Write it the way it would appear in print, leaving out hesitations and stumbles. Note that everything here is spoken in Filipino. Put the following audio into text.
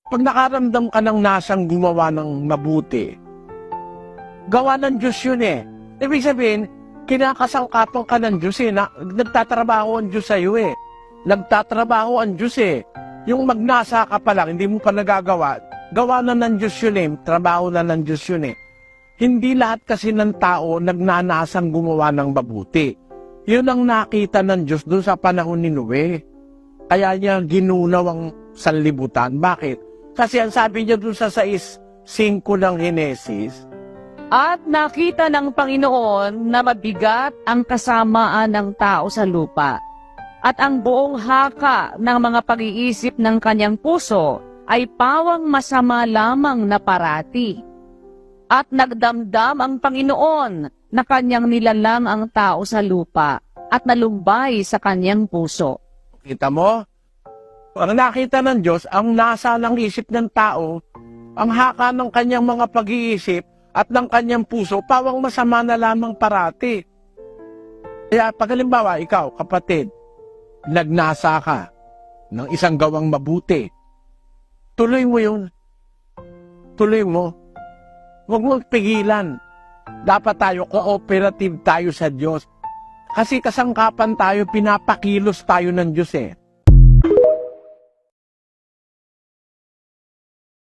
Pag nakaramdam ka ng nasang gumawa ng mabuti, gawa ng Diyos yun eh. Ibig sabihin, kinakasangkapan ka ng Diyos eh. Nagtatrabaho ang Diyos sa'yo eh. Nagtatrabaho ang Diyos eh. Yung magnasa ka pa lang, hindi mo pa nagagawa, gawa na ng Diyos yun eh. Trabaho na ng Diyos yun eh. Hindi lahat kasi ng tao nagnanasang gumawa ng mabuti. Yun ang nakita ng Diyos doon sa panahon ni Noe. Kaya niya ginunaw ang sanlibutan. Bakit? Kasi ang sabi niya doon sa 6:5 ng Henesis, At nakita ng Panginoon na mabigat ang kasamaan ng tao sa lupa, at ang buong haka ng mga pag-iisip ng kanyang puso ay pawang masama lamang na parati. At nagdamdam ang Panginoon na kanyang nilalang ang tao sa lupa at nalumbay sa kanyang puso. kita mo? Ang nakita ng Diyos, ang nasa ng isip ng tao, ang haka ng kanyang mga pag-iisip at ng kanyang puso, pawang masama na lamang parati. Kaya pag halimbawa, ikaw, kapatid, nagnasa ka ng isang gawang mabuti, tuloy mo yun. Tuloy mo. Huwag mo pigilan. Dapat tayo, cooperative tayo sa Diyos. Kasi kasangkapan tayo, pinapakilos tayo ng Diyos eh.